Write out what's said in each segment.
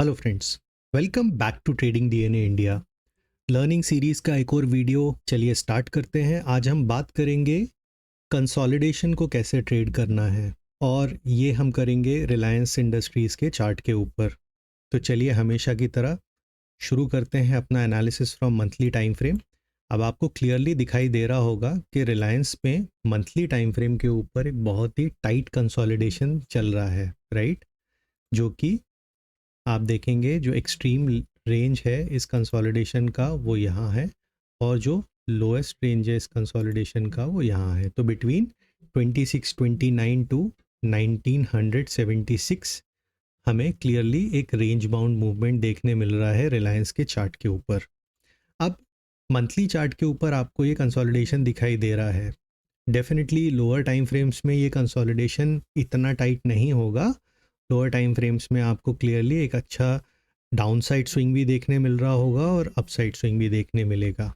Hello friends, welcome back to trading DNA India. Learning series का एक और video चलिए स्टार्ट करते हैं। आज हम बात करेंगे कंसोलिडेशन को कैसे ट्रेड करना है, और ये हम करेंगे रिलायंस इंडस्ट्रीज़ के चार्ट के ऊपर। तो चलिए हमेशा की तरह शुरू करते हैं अपना analysis from monthly time frame. अब आपको क्लियरली दिखाई दे रहा होगा कि रिलायंस में मंथली टाइम फ्रेम के ऊपर एक बहुत ही टाइट कंसोलिडेशन चल रहा है, राइट। जो कि आप देखेंगे जो एक्सट्रीम रेंज है इस कंसोलिडेशन का वो यहाँ है, और जो लोएस्ट रेंज है इस कंसोलिडेशन का वो यहाँ है। तो बिटवीन 2629 टू 1976 हमें क्लियरली एक रेंज बाउंड मूवमेंट देखने मिल रहा है रिलायंस के चार्ट के ऊपर। अब मंथली चार्ट के ऊपर आपको ये कंसोलिडेशन दिखाई दे रहा है। डेफिनेटली लोअर टाइम फ्रेम्स में ये कंसोलिडेशन इतना टाइट नहीं होगा। लोअर टाइम फ्रेम्स में आपको क्लियरली एक अच्छा डाउनसाइड स्विंग भी देखने मिल रहा होगा और अपसाइड स्विंग भी देखने मिलेगा।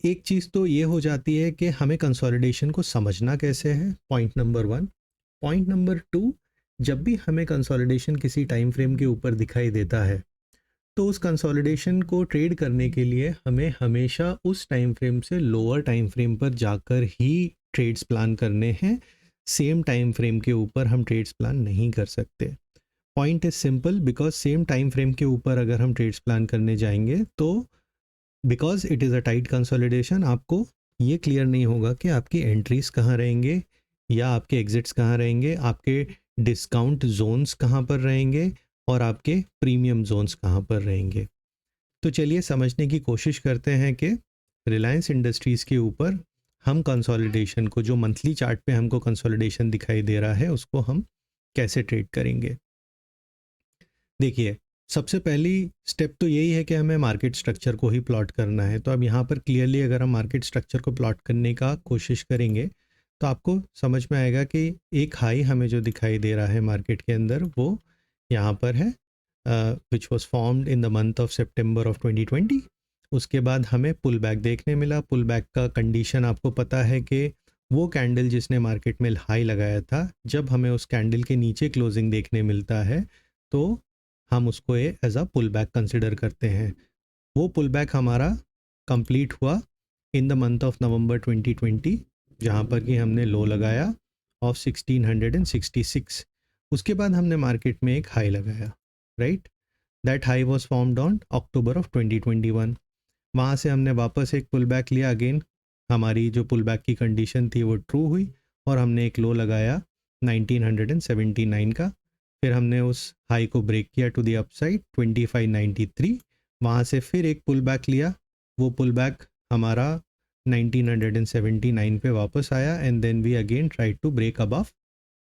एक चीज़ तो ये हो जाती है कि हमें कंसोलिडेशन को समझना कैसे है, पॉइंट नंबर 1। पॉइंट नंबर 2, जब भी हमें कंसोलिडेशन किसी टाइम फ्रेम के ऊपर दिखाई देता है तो उस कंसोलिडेशन को ट्रेड करने के लिए हमें हमेशा उस टाइम फ्रेम से लोअर टाइम फ्रेम पर जाकर ही ट्रेड्स प्लान करने हैं। सेम टाइम फ्रेम के ऊपर हम ट्रेड्स प्लान नहीं कर सकते। Point is simple, because same time frame के ऊपर अगर हम ट्रेड्स प्लान करने जाएंगे तो because it is a tight consolidation आपको ये क्लियर नहीं होगा कि आपकी एंट्रीज कहाँ रहेंगे या आपके एग्जिट्स कहाँ रहेंगे, आपके डिस्काउंट जोन्स कहाँ पर रहेंगे और आपके प्रीमियम जोन्स कहाँ पर रहेंगे। तो चलिए समझने की कोशिश करते हैं कि रिलायंस इंडस्ट्रीज़ के ऊपर हम कंसोलिडेशन को, जो मंथली चार्ट पे हमको कंसोलिडेशन दिखाई दे रहा है, उसको हम कैसे ट्रेड करेंगे। देखिए, सबसे पहली स्टेप तो यही है कि हमें मार्केट स्ट्रक्चर को ही प्लॉट करना है। तो अब यहाँ पर क्लियरली अगर हम मार्केट स्ट्रक्चर को प्लॉट करने का कोशिश करेंगे तो आपको समझ में आएगा कि एक हाई हमें जो दिखाई दे रहा है मार्केट के अंदर वो यहाँ पर है, which was formed in the month of September of 2020। उसके बाद हमें पुल बैक देखने मिला। पुल बैक का कंडीशन आपको पता है कि वो कैंडल जिसने मार्केट में हाई लगाया था, जब हमें उस कैंडल के नीचे क्लोजिंग देखने मिलता है तो हम उसको as a pull back consider करते हैं। वो पुल बैक हमारा कंप्लीट हुआ in the month of November 2020, जहाँ पर कि हमने लो लगाया ऑफ 1666। उसके बाद हमने मार्केट में एक हाई लगाया, right. That high was formed on October of 2021। वहाँ से हमने वापस एक पुल बैक लिया अगेन। हमारी जो पुल बैक की कंडीशन थी वो ट्रू हुई और हमने एक लो लगाया 1979 का। फिर हमने उस हाई को ब्रेक किया टू द अपसाइड 2593। वहाँ से फिर एक पुल बैक लिया। वो पुल बैक हमारा 1979 पे वापस आया and then we again try to break above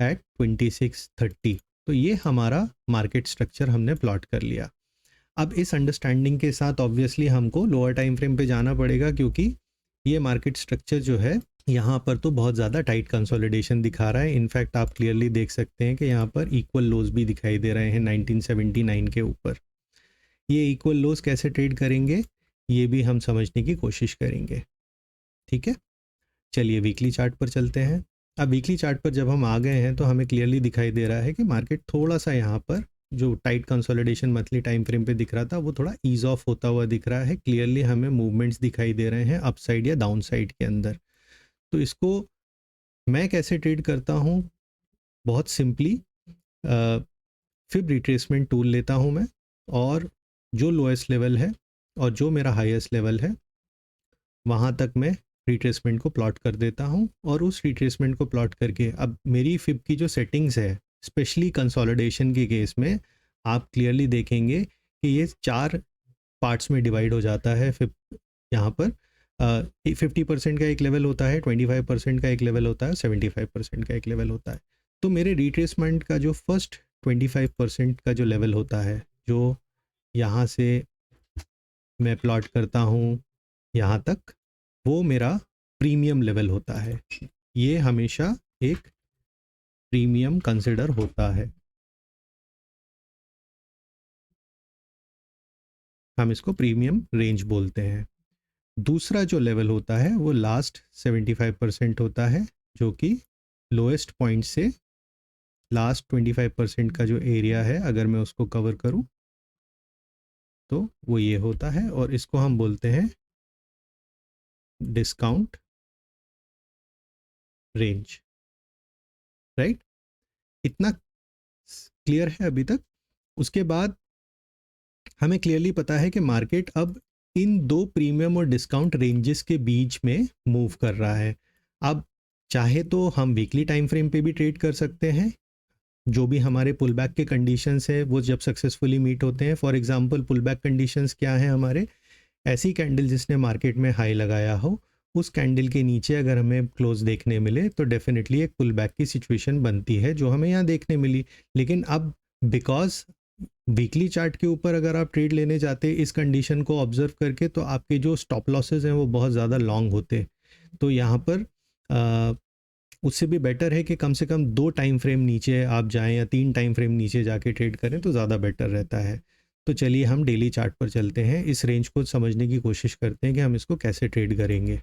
at 2630। तो ये हमारा मार्केट स्ट्रक्चर हमने प्लॉट कर लिया। अब इस अंडरस्टैंडिंग के साथ ऑब्वियसली हमको लोअर टाइम फ्रेम पे जाना पड़ेगा, क्योंकि ये मार्केट स्ट्रक्चर जो है यहाँ पर तो बहुत ज़्यादा टाइट कंसोलिडेशन दिखा रहा है। इनफैक्ट आप क्लियरली देख सकते हैं कि यहाँ पर इक्वल लोज भी दिखाई दे रहे हैं 1979 के ऊपर। ये इक्वल लोज कैसे ट्रेड करेंगे ये भी हम समझने की कोशिश करेंगे, ठीक है। चलिए वीकली चार्ट पर चलते हैं। अब वीकली चार्ट पर जब हम आ गए हैं तो हमें क्लियरली दिखाई दे रहा है कि मार्केट थोड़ा सा यहाँ पर जो tight consolidation monthly time frame पे दिख रहा था वो थोड़ा ईज ऑफ होता हुआ दिख रहा है। क्लियरली हमें मूवमेंट्स दिखाई दे रहे हैं अपसाइड या डाउन साइड के अंदर। तो इसको मैं कैसे ट्रेड करता हूँ, बहुत सिंपली फिब रिट्रेसमेंट टूल लेता हूँ मैं, और जो लोएस्ट लेवल है और जो मेरा हाईएस्ट लेवल है वहाँ तक मैं रिट्रेसमेंट को प्लॉट कर देता हूँ। और उस रिट्रेसमेंट को प्लॉट करके अब मेरी फिब की जो सेटिंग्स है, स्पेशली कंसोलिडेशन के केस में, आप क्लियरली देखेंगे कि ये 4 पार्ट्स में डिवाइड हो जाता है। फिब यहाँ पर 50% का एक लेवल होता है, 25% का एक लेवल होता है, 75% का एक लेवल होता है। तो मेरे रिट्रेसमेंट का जो फर्स्ट 25% का जो लेवल होता है, जो यहाँ से मैं प्लॉट करता हूँ यहाँ तक, वो मेरा प्रीमियम लेवल होता है। ये हमेशा एक प्रीमियम कंसिडर होता है, हम इसको प्रीमियम रेंज बोलते हैं। दूसरा जो लेवल होता है वो लास्ट 75% होता है, जो कि लोएस्ट पॉइंट से लास्ट 25% का जो एरिया है, अगर मैं उसको कवर करूं तो वो ये होता है और इसको हम बोलते हैं डिस्काउंट रेंज, राइट। इतना क्लियर है अभी तक। उसके बाद हमें क्लियरली पता है कि मार्केट अब इन दो प्रीमियम और डिस्काउंट रेंजेस के बीच में मूव कर रहा है। अब चाहे तो हम वीकली टाइम फ्रेम पे भी ट्रेड कर सकते हैं, जो भी हमारे पुल बैक के कंडीशंस है वो जब सक्सेसफुली मीट होते हैं। For example pull back conditions क्या है हमारे, ऐसी कैंडल जिसने मार्केट में हाई लगाया हो, उस कैंडल के नीचे अगर हमें क्लोज देखने मिले तो डेफिनेटली एक पुल बैक की सिचुएशन बनती है, जो हमें यहाँ देखने मिली। लेकिन अब बिकॉज वीकली चार्ट के ऊपर अगर आप ट्रेड लेने जाते इस कंडीशन को ऑब्जर्व करके, तो आपके जो स्टॉप लॉसेज हैं वो बहुत ज़्यादा लॉन्ग होते। तो यहाँ पर उससे भी बेटर है कि कम से कम 2 टाइम फ्रेम नीचे आप जाएं या 3 टाइम फ्रेम नीचे जाके ट्रेड करें तो ज़्यादा बेटर रहता है। तो चलिए हम डेली चार्ट पर चलते हैं, इस रेंज को समझने की कोशिश करते हैं कि हम इसको कैसे ट्रेड करेंगे।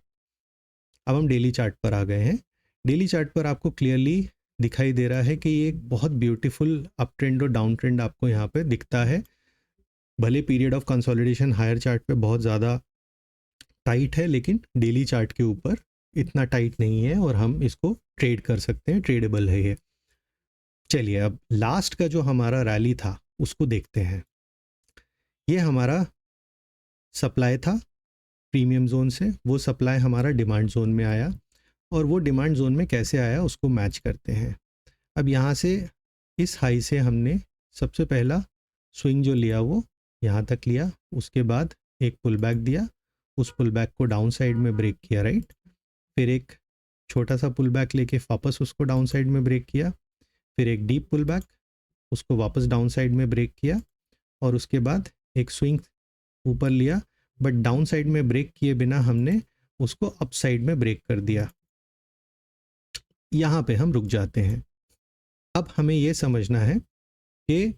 अब हम डेली चार्ट पर आ गए हैं। डेली चार्ट पर आपको क्लियरली दिखाई दे रहा है कि ये एक बहुत ब्यूटीफुल अप ट्रेंड और डाउन ट्रेंड आपको यहाँ पे दिखता है। भले period of consolidation higher chart पे बहुत ज़्यादा टाइट है, लेकिन डेली चार्ट के ऊपर इतना टाइट नहीं है और हम इसको ट्रेड कर सकते हैं, ट्रेडेबल है ये। चलिए अब लास्ट का जो हमारा रैली था उसको देखते हैं। ये हमारा सप्लाई था प्रीमियम जोन से, वो सप्लाई हमारा डिमांड जोन में आया और वो डिमांड जोन में कैसे आया उसको मैच करते हैं। अब यहाँ से इस हाई से हमने सबसे पहला स्विंग जो लिया वो यहाँ तक लिया, उसके बाद एक पुल बैक दिया, उस पुल बैक को डाउन साइड में ब्रेक किया, राइट। फिर एक छोटा सा पुल बैक लेके वापस उसको डाउन साइड में ब्रेक किया, फिर एक डीप पुल बैक, उसको वापस डाउन साइड में ब्रेक किया और उसके बाद एक स्विंग ऊपर लिया, बट डाउन साइड में ब्रेक किए बिना हमने उसको अप साइड में ब्रेक कर दिया। यहाँ पे हम रुक जाते हैं। अब हमें ये समझना है कि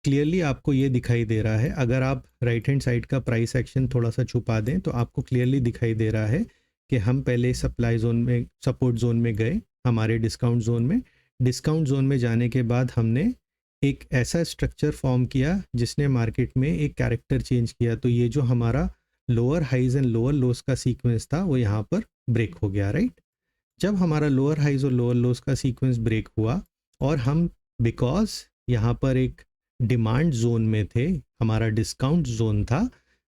क्लियरली आपको ये दिखाई दे रहा है, अगर आप राइट हैंड साइड का प्राइस एक्शन थोड़ा सा छुपा दें तो आपको क्लियरली दिखाई दे रहा है कि हम पहले सप्लाई जोन में, सपोर्ट जोन में गए, हमारे डिस्काउंट जोन में। डिस्काउंट जोन में जाने के बाद हमने एक ऐसा स्ट्रक्चर फॉर्म किया जिसने मार्केट में एक कैरेक्टर चेंज किया। तो ये जो हमारा lower highs and lower lows का सीक्वेंस था वो यहाँ पर ब्रेक हो गया, राइट। जब हमारा लोअर हाइज और लोअर लोस का सीक्वेंस ब्रेक हुआ और हम बिकॉज यहाँ पर एक डिमांड जोन में थे, हमारा डिस्काउंट जोन था,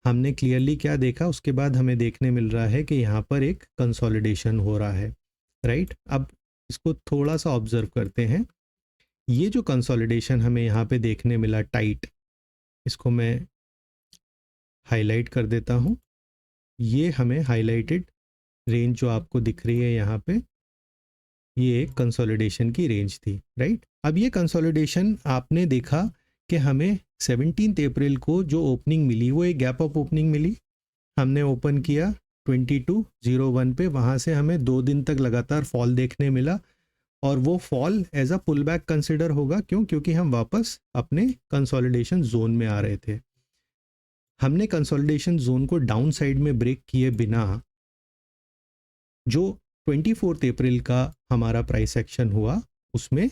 हमने क्लियरली क्या देखा, उसके बाद हमें देखने मिल रहा है कि यहाँ पर एक कंसोलिडेशन हो रहा है, राइट। अब इसको थोड़ा सा ऑब्जर्व करते हैं। ये जो कंसोलिडेशन हमें यहाँ पे देखने मिला टाइट, इसको मैं हाईलाइट कर देता हूँ। ये हमें हाईलाइटेड रेंज जो आपको दिख रही है यहाँ पे, ये एक कंसोलिडेशन की रेंज थी, राइट। अब ये कंसोलिडेशन आपने देखा कि हमें 17 अप्रैल को जो ओपनिंग मिली वो एक गैप अप ओपनिंग मिली। हमने ओपन किया 2201 पे, वहाँ से हमें 2 दिन तक लगातार फॉल देखने मिला और वो fall as a pull back consider होगा। क्यों? क्योंकि हम वापस अपने कंसोलिडेशन जोन में आ रहे थे। हमने कंसोलिडेशन जोन को डाउन साइड में ब्रेक किए बिना जो 24 अप्रैल का हमारा प्राइस एक्शन हुआ उसमें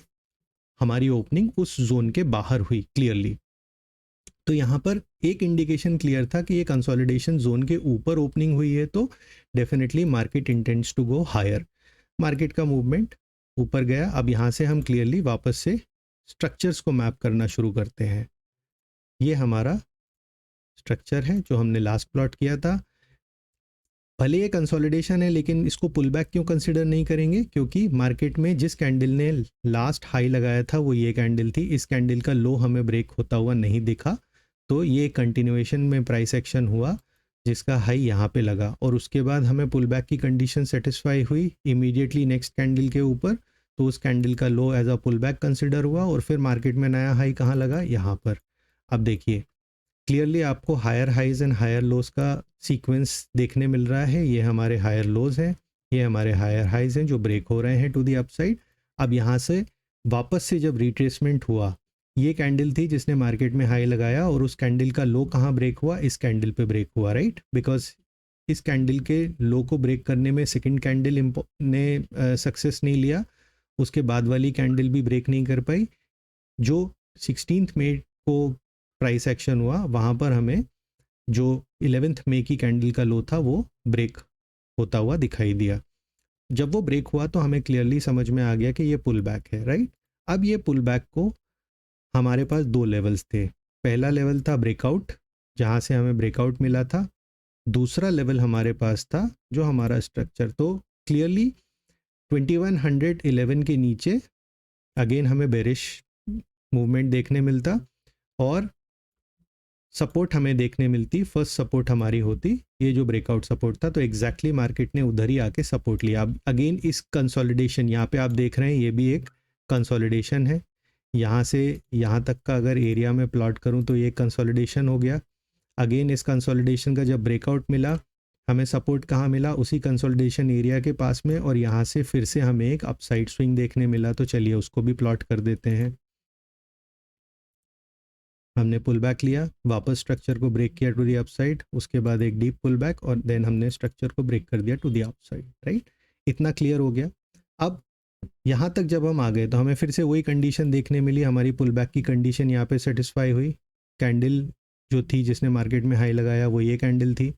हमारी ओपनिंग उस जोन के बाहर हुई क्लियरली। तो यहाँ पर एक इंडिकेशन क्लियर था कि ये कंसोलिडेशन जोन के ऊपर ओपनिंग हुई है, तो definitely market intends to go higher. Market का मूवमेंट ऊपर गया। अब यहाँ से हम क्लियरली वापस से स्ट्रक्चर्स को मैप करना शुरू करते हैं। ये हमारा स्ट्रक्चर है जो हमने लास्ट प्लॉट किया था। भले ये कंसोलिडेशन है लेकिन इसको पुल बैक क्यों कंसिडर नहीं करेंगे, क्योंकि मार्केट में जिस कैंडल ने लास्ट हाई लगाया था वो ये कैंडल थी। इस कैंडल का लो हमें ब्रेक होता हुआ नहीं दिखा, तो ये कंटिन्यूएशन में प्राइस एक्शन हुआ जिसका हाई यहाँ पे लगा और उसके बाद हमें पुल बैक की कंडीशन सेटिस्फाई हुई इमीडिएटली नेक्स्ट कैंडल के ऊपर। तो उस कैंडल का low as a pull back consider हुआ और फिर मार्केट में नया हाई कहाँ लगा, यहाँ पर। अब देखिए क्लियरली आपको higher highs and higher lows का सीक्वेंस देखने मिल रहा है। ये हमारे हायर लोज हैं, ये हमारे हायर हाइज हैं जो ब्रेक हो रहे हैं टू दी अपसाइड। अब यहाँ से वापस से जब रिट्रेसमेंट हुआ, ये कैंडल थी जिसने मार्केट में हाई लगाया और उस कैंडल का लो कहाँ ब्रेक हुआ, इस कैंडल पे ब्रेक हुआ, राइट। बिकॉज इस कैंडल के लो को ब्रेक करने में सेकंड कैंडल ने सक्सेस नहीं लिया, उसके बाद वाली कैंडल भी ब्रेक नहीं कर पाई। जो 16 मई को प्राइस एक्शन हुआ वहाँ पर हमें जो 11 मई की कैंडल का लो था वो ब्रेक होता हुआ दिखाई दिया। जब वो ब्रेक हुआ तो हमें क्लियरली समझ में आ गया कि ये पुल बैक है, राइट। अब ये पुल बैक को हमारे पास दो लेवल्स थे। पहला लेवल था ब्रेकआउट, जहाँ से हमें ब्रेकआउट मिला था। दूसरा लेवल हमारे पास था जो हमारा स्ट्रक्चर। तो क्लियरली 2111 के नीचे अगेन हमें बेरिश मूवमेंट देखने मिलता और सपोर्ट हमें देखने मिलती। फर्स्ट सपोर्ट हमारी होती ये जो ब्रेकआउट सपोर्ट था, तो एग्जैक्टली मार्केट ने उधर ही आके सपोर्ट लिया। अब अगेन इस कंसोलिडेशन, यहाँ पे आप देख रहे हैं ये भी एक कंसोलिडेशन है। यहाँ से यहाँ तक का अगर एरिया में प्लॉट करूँ तो ये कंसोलिडेशन हो गया। अगेन इस कंसोलिडेशन का जब ब्रेकआउट मिला, हमें सपोर्ट कहाँ मिला, उसी कंसोलिडेशन एरिया के पास में, और यहाँ से फिर से हमें एक अपसाइड स्विंग देखने मिला। तो चलिए उसको भी प्लॉट कर देते हैं। हमने पुल बैक लिया, वापस स्ट्रक्चर को ब्रेक किया टू दी अपसाइड, उसके बाद एक डीप पुल बैक और देन हमने स्ट्रक्चर को ब्रेक कर दिया टू दी अपसाइड, राइट। इतना क्लियर हो गया। अब यहाँ तक जब हम आ गए तो हमें फिर से वही कंडीशन देखने मिली, हमारी पुल बैक की कंडीशन यहाँ पे सेटिस्फाई हुई। कैंडल जो थी जिसने मार्केट में हाई लगाया वो ये कैंडल थी।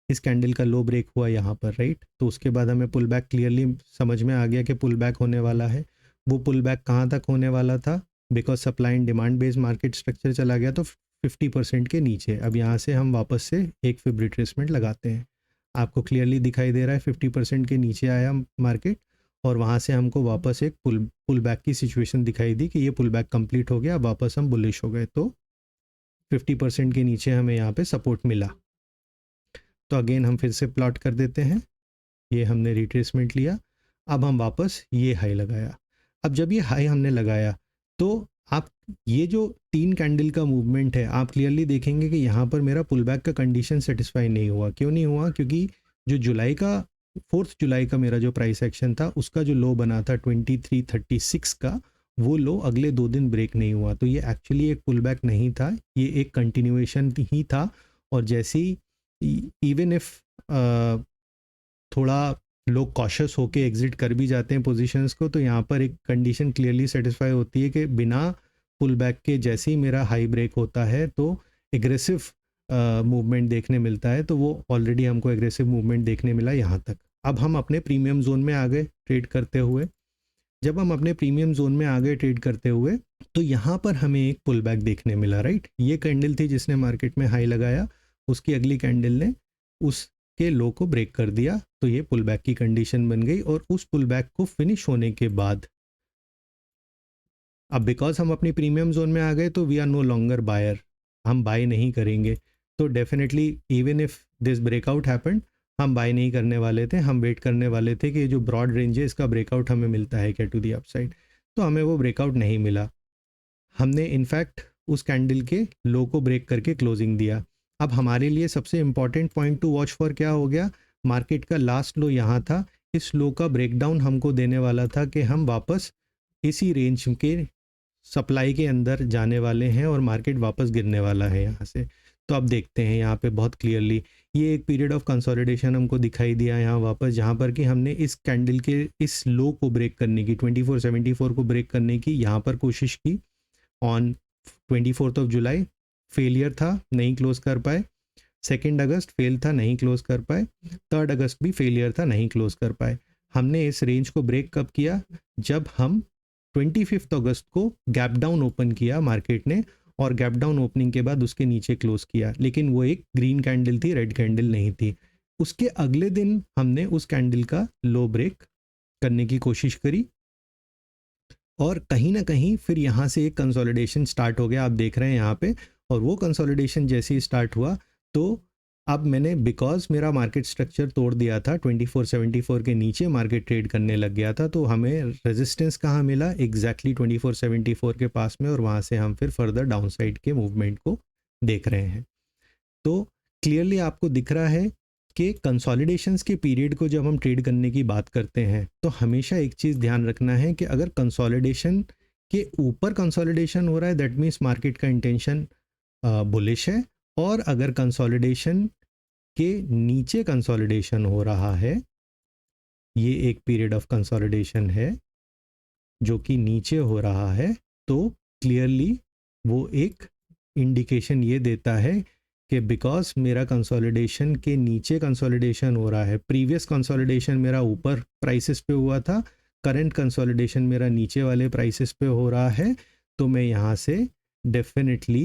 इस कैंडल का लो ब्रेक हुआ यहाँ पर, राइट। तो उसके बाद हमें पुल बैक क्लियरली समझ में आ गया कि पुल बैक होने वाला है। वो पुल बैक कहाँ तक होने वाला था, because supply and demand based market structure चला गया तो 50% के नीचे। अब यहाँ से हम वापस से एक फिब रिट्रेसमेंट लगाते हैं। आपको क्लियरली दिखाई दे रहा है 50% के नीचे आया मार्केट, और वहाँ से हमको वापस एक पुल बैक की सिचुएशन दिखाई दी कि ये पुल बैक कंप्लीट हो गया, अब वापस हम बुलिश हो गए। तो 50% के नीचे हमें यहाँ पे सपोर्ट मिला। तो अगेन हम फिर से प्लॉट कर देते हैं। ये हमने रिट्रेसमेंट लिया, अब हम वापस ये हाई लगाया। अब जब ये हाई हमने लगाया तो आप ये जो 3 कैंडल का मूवमेंट है, आप क्लियरली देखेंगे कि यहाँ पर मेरा पुल बैक का कंडीशन सेटिस्फाई नहीं हुआ। क्यों नहीं हुआ? क्योंकि जो जुलाई का 4 जुलाई का मेरा जो प्राइस एक्शन था उसका जो लो बना था 2336 का, वो लो अगले 2 दिन ब्रेक नहीं हुआ। तो ये एक्चुअली एक पुल बैक नहीं था, ये एक कंटिन्यूएशन ही था। और जैसे ही इवन इफ थोड़ा लोग कॉशियस होके एग्जिट कर भी जाते हैं पोजीशंस को, तो यहाँ पर एक कंडीशन क्लियरली सेटिस्फाई होती है कि बिना पुल बैक के जैसे ही मेरा हाई ब्रेक होता है तो एग्रेसिव मूवमेंट देखने मिलता है। तो वो ऑलरेडी हमको एग्रेसिव मूवमेंट देखने मिला यहाँ तक। अब हम अपने प्रीमियम जोन में आ गए ट्रेड करते हुए। जब हम अपने प्रीमियम जोन में आ गए ट्रेड करते हुए तो यहाँ पर हमें एक पुल बैक देखने मिला, राइट। ये कैंडल थी जिसने मार्केट में हाई लगाया, उसकी अगली कैंडल ने उसके लो को ब्रेक कर दिया, तो ये पुल बैक की कंडीशन बन गई। और उस पुल बैक को फिनिश होने के बाद अब बिकॉज हम अपनी प्रीमियम जोन में आ गए तो we are no longer buyer, हम बाय नहीं करेंगे। तो definitely even if this breakout happened, हम बाय नहीं करने वाले थे, हम वेट करने वाले थे कि ये जो ब्रॉड रेंज है इसका ब्रेकआउट हमें मिलता है क्या टू दी अपसाइड। तो हमें वो ब्रेकआउट नहीं मिला, हमने इनफैक्ट उस कैंडल के लो को ब्रेक करके क्लोजिंग दिया। अब हमारे लिए सबसे important point two watch for क्या हो गया, मार्केट का लास्ट लो यहाँ था, इस लो का ब्रेकडाउन हमको देने वाला था कि हम वापस इसी रेंज के सप्लाई के अंदर जाने वाले हैं और मार्केट वापस गिरने वाला है यहाँ से। तो अब देखते हैं यहाँ पे बहुत क्लियरली ये एक पीरियड ऑफ कंसोलिडेशन हमको दिखाई दिया यहाँ वापस, जहाँ पर कि हमने इस कैंडल के इस लो को ब्रेक करने की 2474 को ब्रेक करने की यहाँ पर कोशिश की ऑन 24 ऑफ जुलाई। फेलियर था, नहीं क्लोज कर पाए। 2 अगस्त फेल था, नहीं क्लोज कर पाए। 3 अगस्त भी फेलियर था, नहीं क्लोज कर पाए। हमने इस रेंज को ब्रेक कब किया, जब हम 25 अगस्त को गैप डाउन ओपन किया मार्केट ने, और गैप डाउन ओपनिंग के बाद उसके नीचे क्लोज किया, लेकिन वो एक ग्रीन कैंडल थी, रेड कैंडल नहीं थी। उसके अगले दिन हमने उस कैंडल का लो ब्रेक करने की कोशिश करी और कहीं ना कहीं फिर यहाँ से एक कंसोलिडेशन स्टार्ट हो गया, आप देख रहे हैं यहाँ पे। और वो कंसोलिडेशन जैसे ही स्टार्ट हुआ तो अब मैंने, बिकॉज मेरा मार्केट स्ट्रक्चर तोड़ दिया था, 2474 के नीचे मार्केट ट्रेड करने लग गया था, तो हमें रेजिस्टेंस कहाँ मिला, एग्जैक्टली 2474 के पास में, और वहाँ से हम फिर फर्दर डाउन साइड के मूवमेंट को देख रहे हैं। तो क्लियरली आपको दिख रहा है कि कंसोलिडेशंस के पीरियड को जब हम ट्रेड करने की बात करते हैं तो हमेशा एक चीज़ ध्यान रखना है कि अगर कंसोलिडेशन के ऊपर कंसोलिडेशन हो रहा है, दैट मीन्स मार्केट का इंटेंशन बुलिश है, और अगर कंसोलिडेशन के नीचे कंसोलिडेशन हो रहा है, ये एक पीरियड ऑफ कंसोलिडेशन है जो कि नीचे हो रहा है, तो क्लियरली वो एक इंडिकेशन ये देता है कि बिकॉज मेरा कंसोलिडेशन के नीचे कंसोलिडेशन हो रहा है, प्रीवियस कंसोलिडेशन मेरा ऊपर प्राइसेस पे हुआ था, करंट कंसोलिडेशन मेरा नीचे वाले प्राइसेस पे हो रहा है, तो मैं यहाँ से डेफिनेटली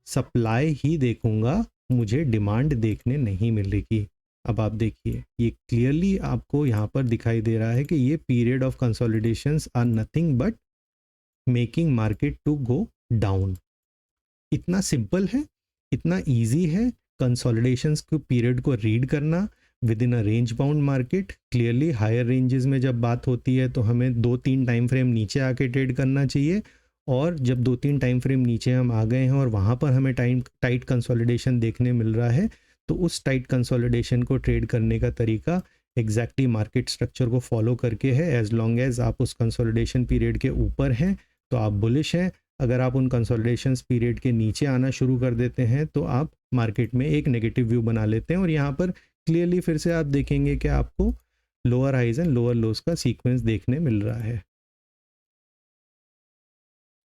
सप्लाई ही देखूंगा, मुझे डिमांड देखने नहीं मिलेगी। अब आप देखिए ये क्लियरली आपको यहाँ पर दिखाई दे रहा है कि ये period of consolidations are nothing but making market to go down. इतना सिंपल है, इतना इजी है कंसोलिडेशंस के पीरियड को रीड करना within a range bound market. Clearly higher ranges में जब बात होती है तो हमें 2-3 टाइम फ्रेम नीचे आके ट्रेड करना चाहिए, और जब 2-3 टाइम फ्रेम नीचे हम आ गए हैं और वहाँ पर हमें टाइट कंसोलिडेशन देखने मिल रहा है, तो उस टाइट कंसोलिडेशन को ट्रेड करने का तरीका एग्जैक्टली मार्केट स्ट्रक्चर को फॉलो करके है। एज लॉन्ग एज आप उस कंसोलिडेशन पीरियड के ऊपर हैं तो आप बुलिश हैं, अगर आप उन कंसोलिडेशंस पीरियड के नीचे आना शुरू कर देते हैं तो आप मार्केट में एक नेगेटिव व्यू बना लेते हैं, और यहाँ पर क्लियरली फिर से आप देखेंगे कि आपको lower highs and lower lows का सीक्वेंस देखने मिल रहा है,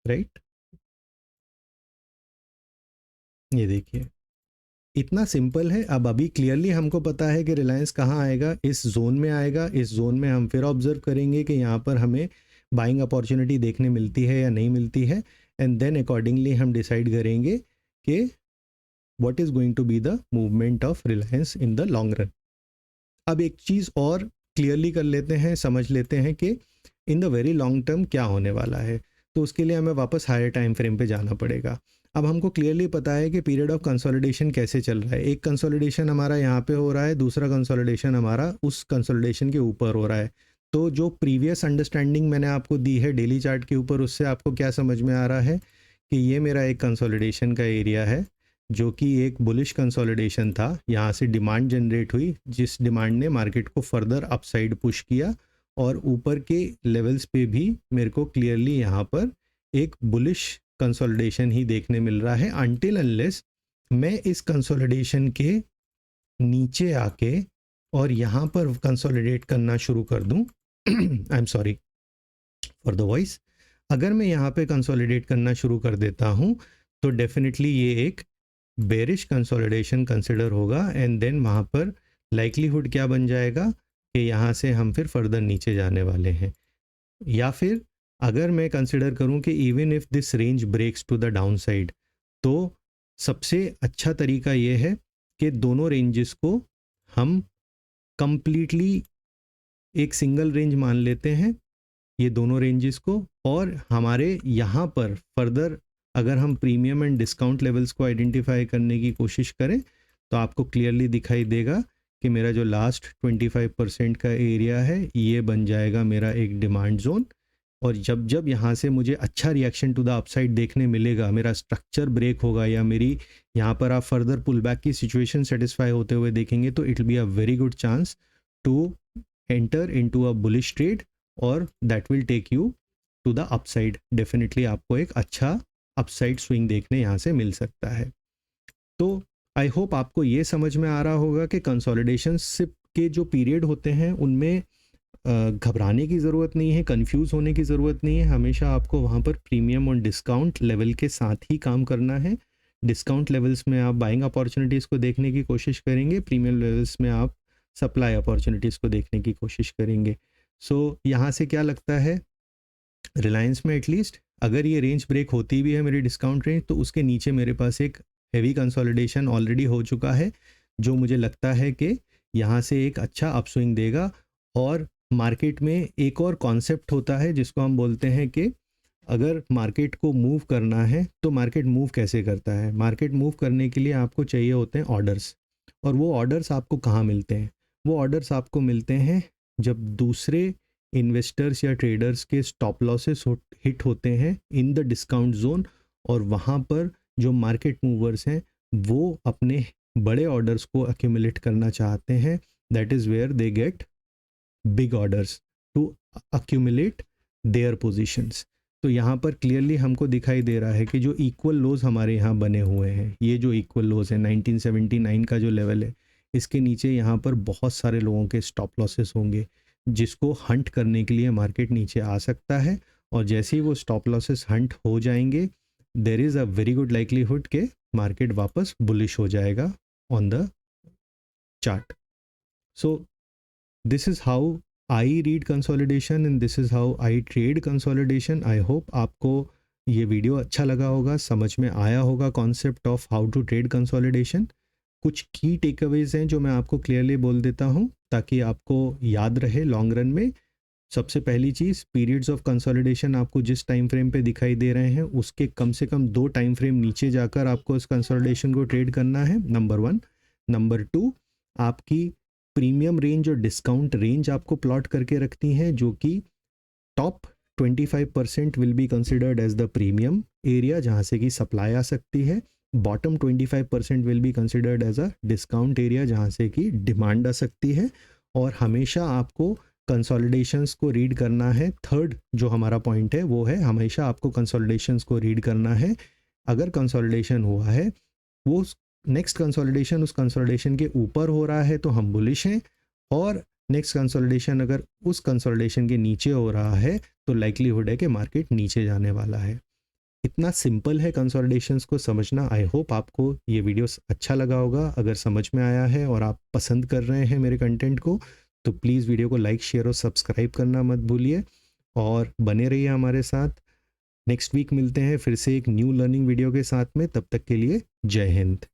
राइट। ये देखिए इतना सिंपल है। अब अभी क्लियरली हमको पता है कि रिलायंस कहाँ आएगा, इस जोन में आएगा। इस जोन में हम फिर ऑब्जर्व करेंगे कि यहाँ पर हमें बाइंग अपॉर्चुनिटी देखने मिलती है या नहीं मिलती है, एंड देन अकॉर्डिंगली हम डिसाइड करेंगे कि what is going to be the movement of Reliance in the long run. अब एक चीज़ और क्लियरली कर लेते हैं, समझ लेते हैं कि in the very long term क्या होने वाला है, तो उसके लिए हमें वापस हायर टाइम फ्रेम पे जाना पड़ेगा। अब हमको क्लियरली पता है कि पीरियड ऑफ कंसोलिडेशन कैसे चल रहा है। एक कंसोलिडेशन हमारा यहाँ पे हो रहा है, दूसरा कंसोलिडेशन हमारा उस कंसोलिडेशन के ऊपर हो रहा है। तो जो प्रीवियस अंडरस्टैंडिंग मैंने आपको दी है डेली चार्ट के ऊपर, उससे आपको क्या समझ में आ रहा है कि ये मेरा एक कंसोलिडेशन का एरिया है जो कि एक बुलिश कंसोलिडेशन था। यहाँ से डिमांड जनरेट हुई, जिस डिमांड ने मार्केट को फर्दर अपसाइड पुश किया, और ऊपर के लेवल्स पे भी मेरे को क्लियरली यहाँ पर एक बुलिश कंसोलिडेशन ही देखने मिल रहा है, अनटिल अनलेस मैं इस कंसोलिडेशन के नीचे आके और यहाँ पर कंसोलिडेट करना शुरू कर दूँ। I am sorry for the voice. अगर मैं यहाँ पे कंसोलिडेट करना शुरू कर देता हूँ तो डेफिनेटली ये एक बेरिश कंसोलिडेशन कंसिडर होगा, एंड देन वहाँ पर लाइकलीहुड क्या बन जाएगा कि यहाँ से हम फिर फर्दर नीचे जाने वाले हैं। या फिर अगर मैं कंसिडर करूं कि even if this range breaks to the down side, तो सबसे अच्छा तरीका ये है कि दोनों रेंजेस को हम कंप्लीटली एक सिंगल रेंज मान लेते हैं, ये दोनों रेंजेस को, और हमारे यहाँ पर फर्दर अगर हम प्रीमियम एंड डिस्काउंट लेवल्स को आइडेंटिफाई करने की कोशिश करें तो आपको क्लियरली दिखाई देगा कि मेरा जो लास्ट 25% का एरिया है ये बन जाएगा मेरा एक डिमांड जोन, और जब जब यहाँ से मुझे अच्छा रिएक्शन टू द अपसाइड देखने मिलेगा, मेरा स्ट्रक्चर ब्रेक होगा या मेरी यहाँ पर आप फर्दर पुल बैक की सिचुएशन सेटिस्फाई होते हुए देखेंगे, तो it will be a very good chance to enter into a bullish trade, और that will take you to the upside. Definitely आपको एक अच्छा अपसाइड स्विंग देखने यहाँ से मिल सकता है। तो आई होप आपको ये समझ में आ रहा होगा कि कंसोलिडेशन के जो पीरियड होते हैं उनमें घबराने की ज़रूरत नहीं है, कंफ्यूज होने की ज़रूरत नहीं है। हमेशा आपको वहाँ पर प्रीमियम और डिस्काउंट लेवल के साथ ही काम करना है। डिस्काउंट लेवल्स में आप बाइंग अपॉर्चुनिटीज़ को देखने की कोशिश करेंगे, प्रीमियम लेवल्स में आप सप्लाई अपॉर्चुनिटीज़ को देखने की कोशिश करेंगे। सो यहाँ से क्या लगता है, रिलायंस में एटलीस्ट अगर ये रेंज ब्रेक होती भी है मेरी डिस्काउंट रेंज, तो उसके नीचे मेरे पास एक हैवी कंसोलिडेशन ऑलरेडी हो चुका है, जो मुझे लगता है कि यहाँ से एक अच्छा अपस्विंग देगा। और मार्केट में एक और कॉन्सेप्ट होता है जिसको हम बोलते हैं कि अगर मार्केट को मूव करना है तो मार्केट मूव कैसे करता है। मार्केट मूव करने के लिए आपको चाहिए होते हैं ऑर्डर्स, और वो ऑर्डर्स आपको कहाँ मिलते हैं? वो ऑर्डर्स आपको मिलते हैं जब दूसरे इन्वेस्टर्स या ट्रेडर्स के स्टॉप लॉसेस हिट होते हैं इन द डिस्काउंट जोन, और वहाँ पर जो मार्केट मूवर्स हैं वो अपने बड़े ऑर्डर्स को अक्यूमुलेट करना चाहते हैं। That is where they get big orders to accumulate their positions. तो यहाँ पर क्लियरली हमको दिखाई दे रहा है कि जो इक्वल लोज हमारे यहाँ बने हुए हैं, ये जो इक्वल लोज है 1979 का जो लेवल है, इसके नीचे यहाँ पर बहुत सारे लोगों के स्टॉप लॉसेस होंगे, जिसको हंट करने के लिए मार्केट नीचे आ सकता है। और जैसे ही वो स्टॉप लॉसेस हंट हो जाएंगे, there is a very good likelihood के मार्केट वापस बुलिश हो जाएगा on the chart. So this is how I read consolidation and this is how I trade consolidation. I hope आपको ये वीडियो अच्छा लगा होगा, समझ में आया होगा concept of how to trade consolidation. कुछ की टेकअवेज हैं जो मैं आपको क्लियरली बोल देता हूँ ताकि आपको याद रहे लॉन्ग रन में. सबसे पहली चीज़, पीरियड्स ऑफ कंसोलिडेशन आपको जिस टाइम फ्रेम पे दिखाई दे रहे हैं उसके कम से कम 2 टाइम फ्रेम नीचे जाकर आपको उस कंसोलिडेशन को ट्रेड करना है, नंबर 1. नंबर 2, आपकी प्रीमियम रेंज और डिस्काउंट रेंज आपको प्लॉट करके रखती हैं, जो कि top 25% will be considered as the premium area जहाँ से कि सप्लाई आ सकती है. Bottom 25% will be considered as a discount area जहाँ से कि डिमांड आ सकती है. और हमेशा आपको कंसोलिडेशंस को रीड करना है. थर्ड जो हमारा पॉइंट है वो है, हमेशा आपको कंसोलिडेशंस को रीड करना है. अगर कंसोलिडेशन हुआ है, वो नेक्स्ट कंसोलिडेशन उस कंसोलिडेशन के ऊपर हो रहा है तो हम बुलिश हैं, और नेक्स्ट कंसोलिडेशन अगर उस कंसोलिडेशन के नीचे हो रहा है तो लाइकलीहुड है कि मार्केट नीचे जाने वाला है. इतना सिंपल है कंसोलिडेशंस को समझना. आई होप आपको ये वीडियो अच्छा लगा होगा. अगर समझ में आया है और आप पसंद कर रहे हैं मेरे कंटेंट को तो प्लीज़ वीडियो को लाइक, शेयर और सब्सक्राइब करना मत भूलिए, और बने रहिए हमारे साथ. नेक्स्ट वीक मिलते हैं फिर से एक न्यू लर्निंग वीडियो के साथ में. तब तक के लिए जय हिंद.